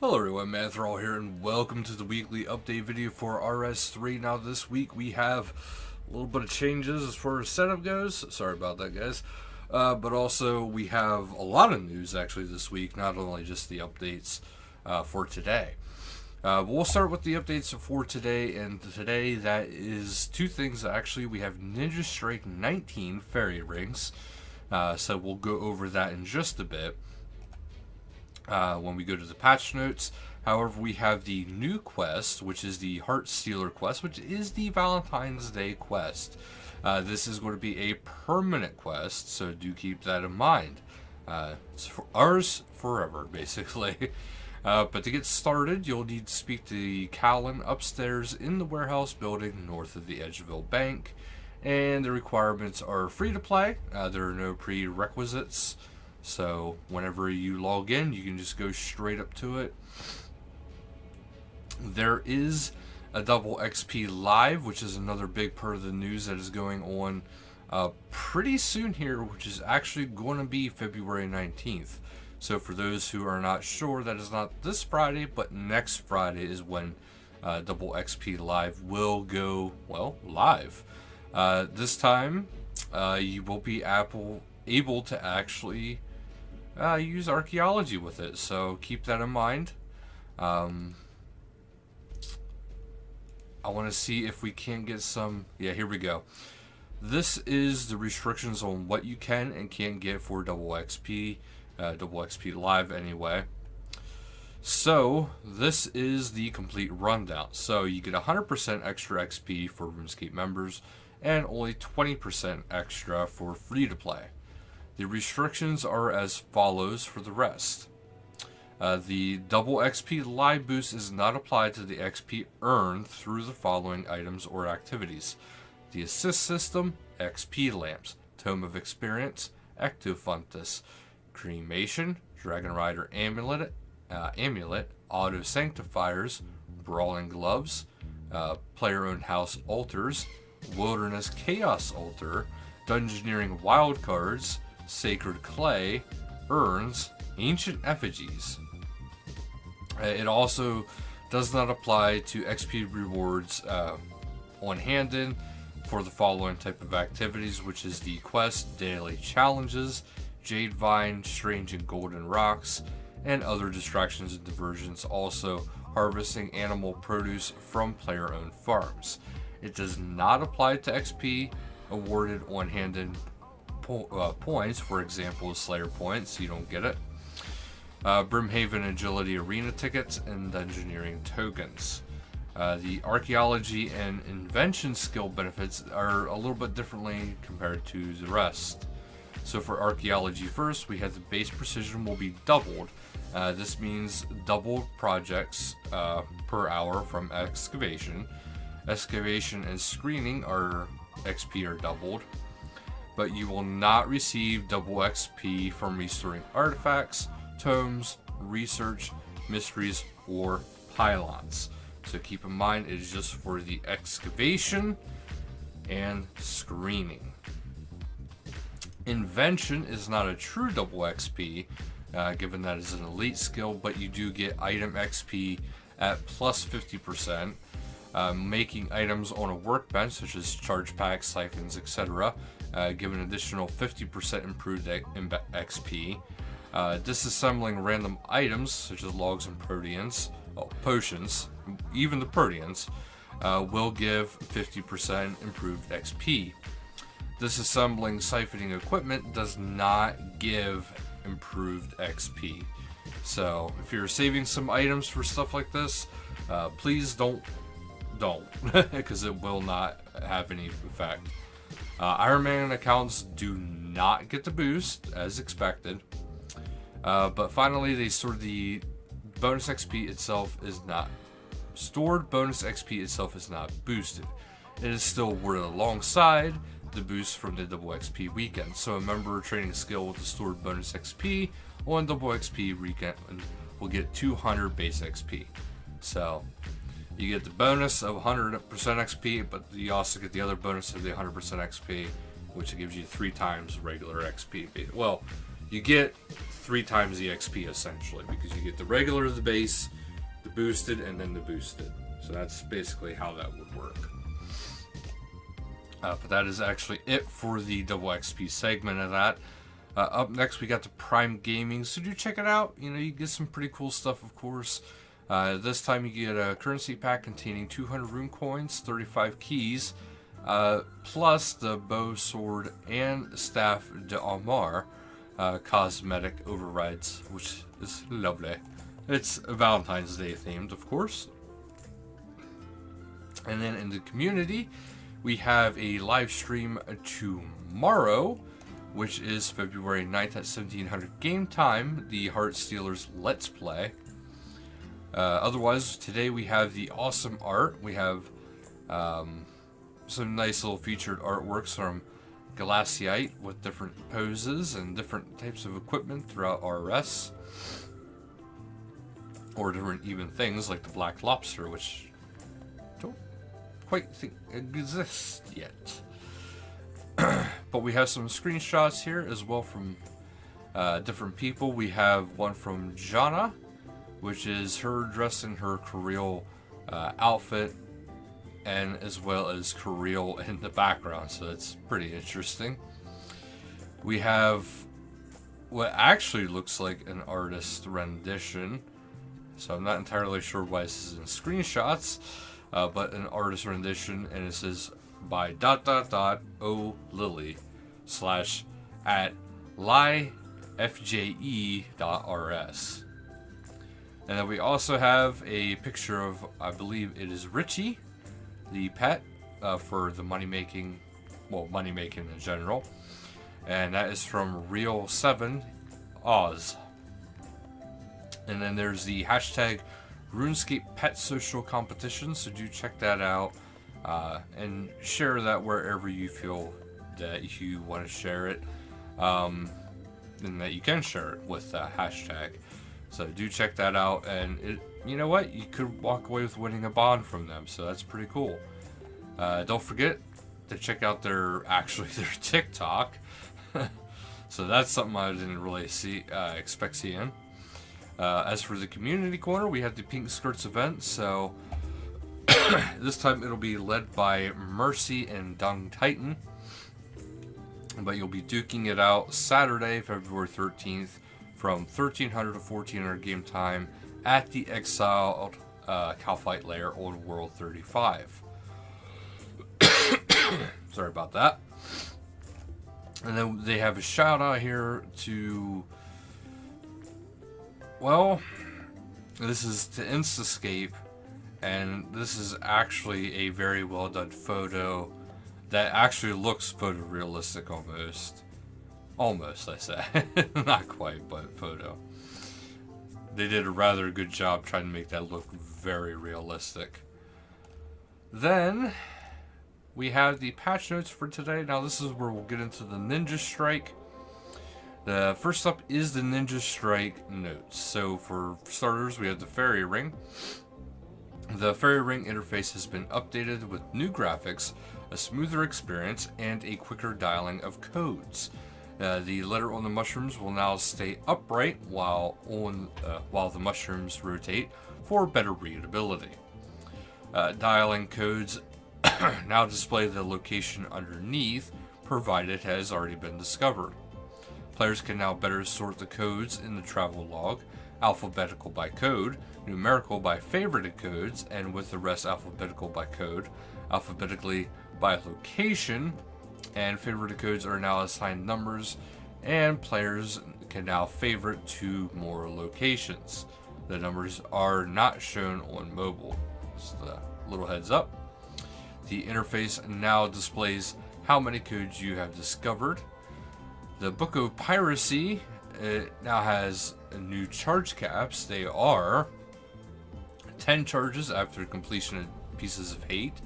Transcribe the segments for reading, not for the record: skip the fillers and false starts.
Hello everyone, Manithral here, and welcome to the weekly update video for RS3. Now this week we have a little bit of changes as far as setup goes. Sorry about that, guys. But also we have a lot of news actually this week, not only just the updates for today. But we'll start with the updates for today, and today that is two things actually. We have Ninja Strike 19 fairy rings, so we'll go over that in just a bit. When we go to the patch notes. However, we have the new quest, which is the Heartseeker quest, which is the Valentine's Day quest. This is going to be a permanent quest, so do keep that in mind. It's for ours forever, basically. But to get started, you'll need to speak to Callan upstairs in the warehouse building north of the Edgeville Bank. And the requirements are free to play. There are no prerequisites. So whenever you log in, you can just go straight up to it. There is a double XP live, which is another big part of the news that is going on pretty soon here, which is actually going to be February 19th. So for those who are not sure, that is not this Friday, but next Friday is when double XP live will go, well, live. This time, you will be able to actually use Archaeology with it, so keep that in mind. I want to see if we can get some. Yeah, here we go. This is the restrictions on what you can and can't get for double XP live anyway. So this is the complete rundown. So you get 100% extra XP for RuneScape members and only 20% extra for free to play. The restrictions are as follows for the rest. The double XP live boost is not applied to the XP earned through the following items or activities: the assist system, XP lamps, Tome of Experience, Ectofuntus, cremation, Dragon Rider amulet, auto sanctifiers, brawling gloves, player-owned house altars, wilderness chaos altar, dungeoneering wildcards, sacred clay, urns, ancient effigies. It also does not apply to XP rewards on Handed for the following type of activities, which is the quest, daily challenges, jade vine, strange and golden rocks, and other distractions and diversions. Also, harvesting animal produce from player-owned farms. It does not apply to XP awarded on Handed points, for example, Slayer points, you don't get it. Brimhaven Agility Arena tickets and Dungeoneering tokens. The Archaeology and Invention skill benefits are a little bit differently compared to the rest. So for Archaeology first, we have the base precision will be doubled. This means doubled projects per hour from excavation. Excavation and screening are XP are doubled, but you will not receive double XP from restoring artifacts, tomes, research, mysteries, or pylons. So keep in mind, it is just for the excavation and screening. Invention is not a true double XP, given that it's an elite skill, but you do get item XP at plus 50%. Making items on a workbench, such as charge packs, siphons, etc., give an additional 50% improved XP. Disassembling random items, such as logs and potions, even the Proteans, will give 50% improved XP. Disassembling siphoning equipment does not give improved XP. So if you're saving some items for stuff like this, please don't, because it will not have any effect. Iron Man accounts do not get the boost as expected, but finally they stored the bonus XP itself is not stored. Bonus XP itself is not boosted. It is still awarded alongside the boost from the double XP weekend. So a member training a skill with the stored bonus XP on double XP weekend will get 200 base XP. So you get the bonus of 100% XP, but you also get the other bonus of the 100% XP, which gives you 3 times regular XP. Well, you get 3 times the XP essentially, because you get the regular, the base, the boosted, and then the boosted. So that's basically how that would work. But that is actually it for the double XP segment of that. Up next, we got the Prime Gaming, so do check it out. You know, you get some pretty cool stuff, of course. This time you get a currency pack containing 200 rune coins, 35 keys, plus the bow, sword, and staff d'Amar cosmetic overrides, which is lovely. It's Valentine's Day themed, of course. And then in the community, we have a live stream tomorrow, which is February 9th at 1700 game time, the Heartseekers Let's Play. Otherwise, today we have the awesome art. We have some nice little featured artworks from Glaciite with different poses and different types of equipment throughout RS. Or different even things like the Black Lobster, which I don't quite think exists yet. But we have some screenshots here as well from different people. We have one from Jana, which is her dressed in her Carlyle outfit, and as well as Carlyle in the background, so that's pretty interesting. We have what actually looks like an artist rendition, so I'm not entirely sure why this is in screenshots, but an artist rendition, and it says by ... O Lily / at lyfje.rs. And then we also have a picture of, I believe it is Richie, the pet, for the money making in general. And that is from Real 7 Oz. And then there's the hashtag RuneScape Pet Social Competition, so do check that out and share that wherever you feel that you want to share it, and that you can share it with that hashtag. So do check that out, and you know what? You could walk away with winning a bond from them, so that's pretty cool. Don't forget to check out their TikTok. So that's something I didn't really expect seeing. As for the community corner, we have the Pink Skirts event, so this time it'll be led by Mercy and Dung Titan, but you'll be duking it out Saturday, February 13th from 1300 to 1400 game time at the Exiled Calphite Lair on World 35. Sorry about that. And then they have a shout out here to, well, this is to Instascape, and this is actually a very well done photo that actually looks photorealistic almost. Almost, I say. Not quite, but photo. They did a rather good job trying to make that look very realistic. Then we have the patch notes for today. Now this is where we'll get into the Ninja Strike. The first up is the Ninja Strike notes. So for starters, we have the Fairy Ring. The Fairy Ring interface has been updated with new graphics, a smoother experience, and a quicker dialing of codes. The letter on the mushrooms will now stay upright while the mushrooms rotate for better readability. Dialing codes now display the location underneath, provided it has already been discovered. Players can now better sort the codes in the travel log, alphabetical by code, numerical by favorited codes, and with the rest alphabetical by code, alphabetically by location, and favorited codes are now assigned numbers, and players can now favorite 2 more locations. The numbers are not shown on mobile. Just a little heads up. The interface now displays how many codes you have discovered. The Book of Piracy now has new charge caps. They are 10 charges after completion of Pieces of Hate,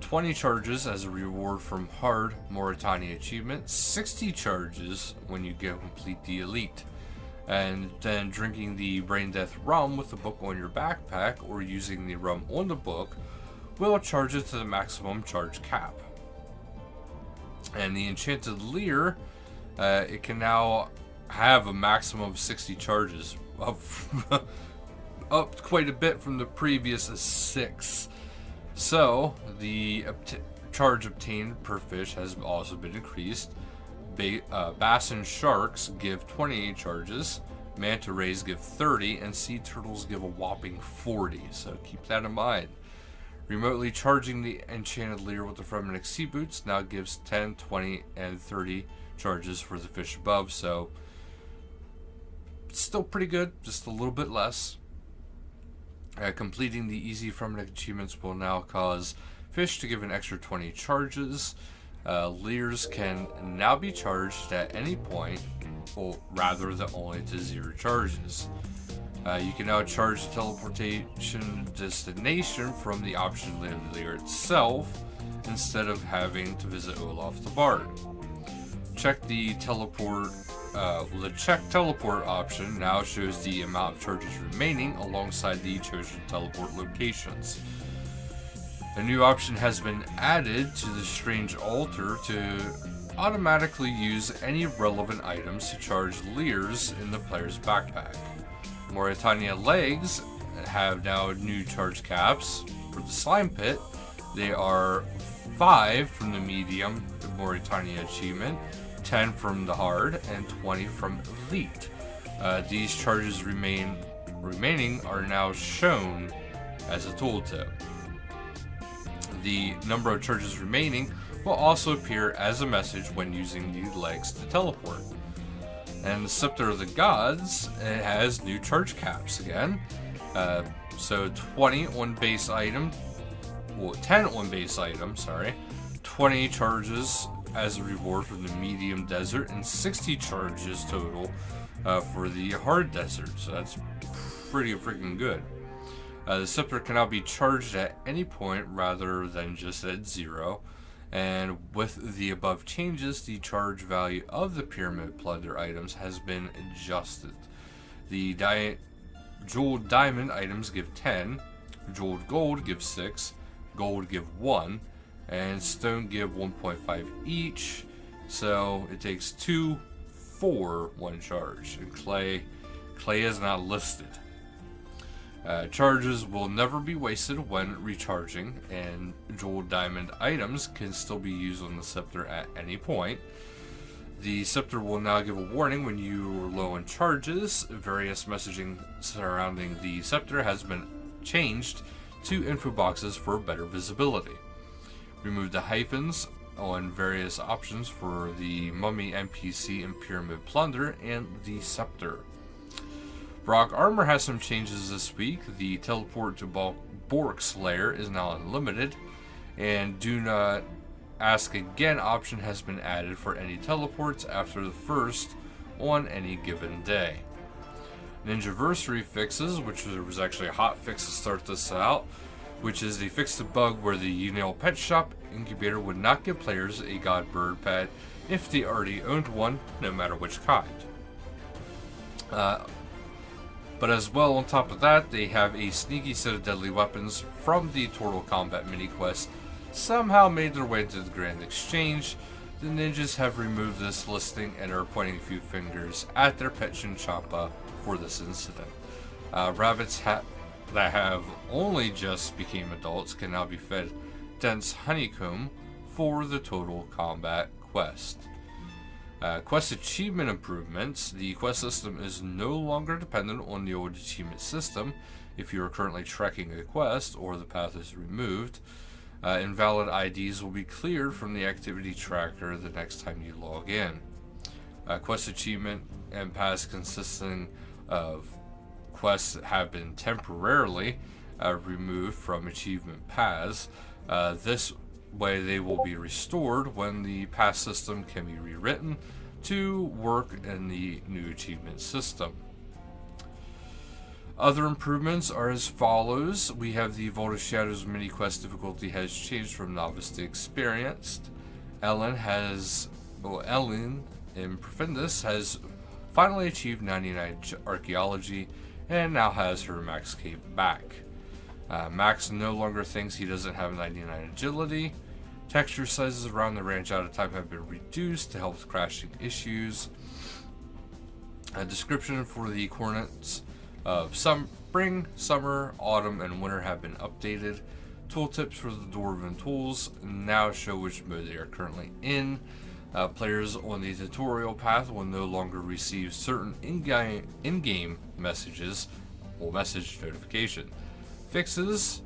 20 charges as a reward from Hard Mauritania achievement, 60 charges when you go complete the Elite, and then drinking the Brain Death rum with the book on your backpack or using the rum on the book will charge it to the maximum charge cap. And the Enchanted Leer it can now have a maximum of 60 charges, up quite a bit from the previous 6. So the charge obtained per fish has also been increased. Bass and sharks give 28 charges, manta rays give 30, and sea turtles give a whopping 40, so keep that in mind. Remotely charging the enchanted leer with the frenetic sea boots now gives 10, 20, and 30 charges for the fish above, so still pretty good, just a little bit less. Completing the easy frenetic achievements will now cause fish to give an extra 20 charges. Leers can now be charged at any point, rather than only to 0 charges. You can now charge the teleportation destination from the option leer itself, instead of having to visit Olaf the Bard. Check the teleport. The check teleport option now shows the amount of charges remaining alongside the chosen teleport locations. A new option has been added to the strange altar to automatically use any relevant items to charge leers in the player's backpack. Mauritania legs have now new charge caps. For the slime pit, they are 5 from the medium Mauritania achievement, 10 from the hard, and 20 from elite. These charges remaining are now shown as a tooltip. The number of charges remaining will also appear as a message when using the legs to teleport. And the Scepter of the Gods, it has new charge caps again. So 20 on base item, 10 on base item, 20 charges as a reward from the medium desert, and 60 charges total for the hard desert. So that's pretty freaking good. The scepter can now be charged at any point rather than just at 0. And with the above changes, the charge value of the pyramid plunder items has been adjusted. The jeweled diamond items give 10, jeweled gold give 6, gold give 1, and stone give 1.5 each. So it takes 2 for 1 charge. And clay is not listed. Charges will never be wasted when recharging, and jeweled diamond items can still be used on the scepter at any point. The scepter will now give a warning when you are low on charges. Various messaging surrounding the scepter has been changed to info boxes for better visibility. Remove the hyphens on various options for the mummy NPC and pyramid plunder and the scepter. Rock armor has some changes this week. The teleport to Bork's lair is now unlimited, and do not ask again option has been added for any teleports after the first on any given day. Ninjaversary fixes, which was actually a hot fix to start this out, which is they fixed the bug where the Yunel Pet Shop incubator would not give players a god bird pet if they already owned one, no matter which kind. But as well, on top of that, they have a sneaky set of deadly weapons from the Total Combat mini-quest somehow made their way into the Grand Exchange. The ninjas have removed this listing and are pointing a few fingers at their pet Chinchompa for this incident. Rabbits that have only just became adults can now be fed dense honeycomb for the Total Combat quest. Quest achievement improvements. The quest system is no longer dependent on the old achievement system if you are currently tracking a quest or the path is removed. Invalid IDs will be cleared from the activity tracker the next time you log in. Quest achievement and paths consisting of quests that have been temporarily removed from achievement paths. This way they will be restored when the path system can be rewritten to work in the new achievement system. Other improvements are as follows. We have the Vault of Shadows mini quest difficulty has changed from novice to experienced. Ellen in Profundus has finally achieved 99 Archaeology and now has her max cape back. Max no longer thinks he doesn't have 99 agility. Texture sizes around the range out of time have been reduced to help with crashing issues. A description for the coordinates of spring, summer, autumn, and winter have been updated. Tooltips for the Dwarven tools now show which mode they are currently in. Players on the tutorial path will no longer receive certain in-game messages or message notification. Fixes.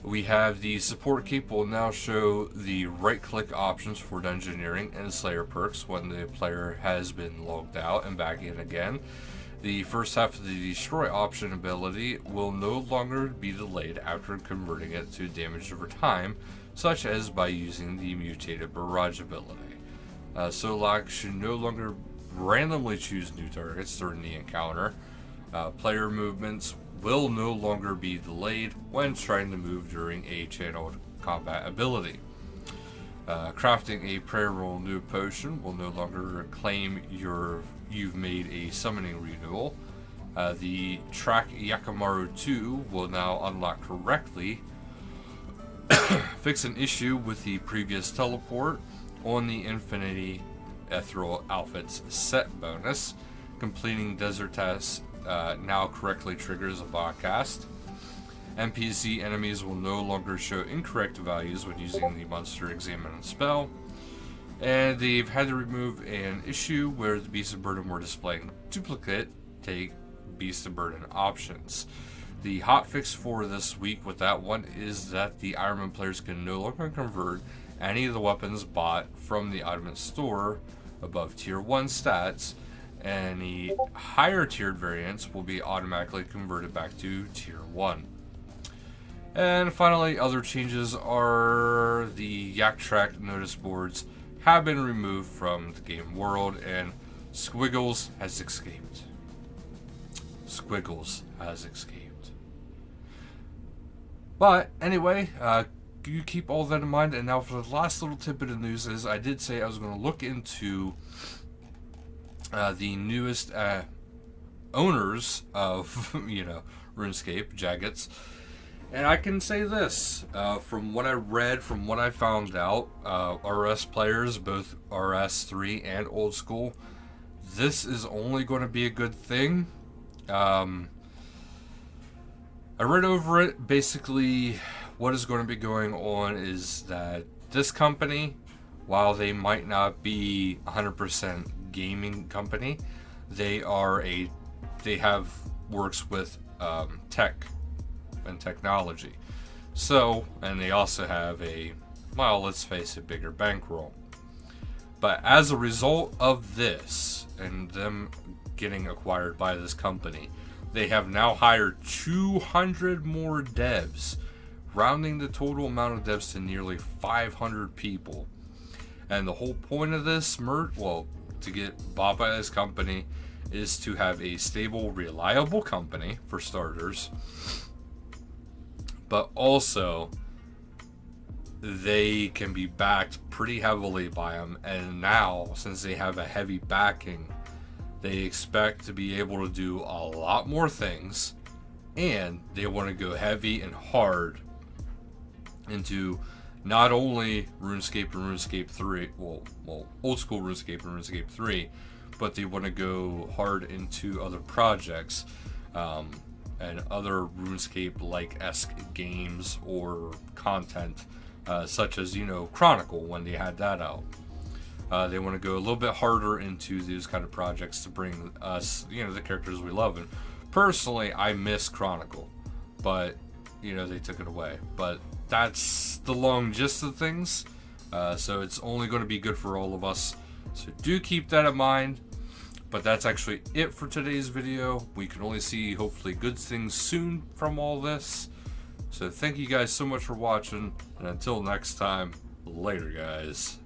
We have the support cape will now show the right-click options for Dungeoneering and Slayer perks when the player has been logged out and back in again. The first half of the destroy option ability will no longer be delayed after converting it to damage over time, such as by using the mutated barrage ability. Solak should no longer randomly choose new targets during the encounter. Player movements will no longer be delayed when trying to move during a channeled combat ability. Crafting a prayer roll new potion will no longer claim you've made a summoning renewal. The track Yakamaru 2 will now unlock correctly. Fix an issue with the previous teleport on the Infinity Ethereal Outfits set bonus. Completing desert tasks now correctly triggers a broadcast. NPC enemies will no longer show incorrect values when using the Monster Examine spell. And they've had to remove an issue where the Beast of Burden were displaying duplicate take Beast of Burden options. The hotfix for this week with that one is that the Ironman players can no longer convert any of the weapons bought from the Item store above tier 1 stats. Any higher tiered variants will be automatically converted back to tier 1. And finally, other changes are the Yak Track notice boards have been removed from the game world, and Squiggles has escaped. Squiggles has escaped. But anyway, you keep all that in mind. And now for the last little tidbit of news is I did say I was going to look into the newest owners of, RuneScape, Jaggets. And I can say this, from what I read, from what I found out, RS players, both RS3 and old school, this is only going to be a good thing. I read over it. Basically, what is going to be going on is that this company, while they might not be 100% gaming company, they have works with tech and technology. So, and they also have let's face it, bigger bankroll. But as a result of this and them getting acquired by this company, they have now hired 200 more devs, rounding the total amount of devs to nearly 500 people. And the whole point of this to get bought by this company is to have a stable, reliable company, for starters, but also they can be backed pretty heavily by them. And now, since they have a heavy backing, they expect to be able to do a lot more things, and they want to go heavy and hard into not only RuneScape and RuneScape 3, old school RuneScape and RuneScape 3, but they want to go hard into other projects and other RuneScape-like-esque games or content, such as, Chronicle, when they had that out. They want to go a little bit harder into these kind of projects to bring us, the characters we love. And personally, I miss Chronicle, but, they took it away. But that's the long gist of things. So it's only going to be good for all of us. So do keep that in mind. But that's actually it for today's video. We can only see, hopefully, good things soon from all this. So thank you guys so much for watching. And until next time, later, guys.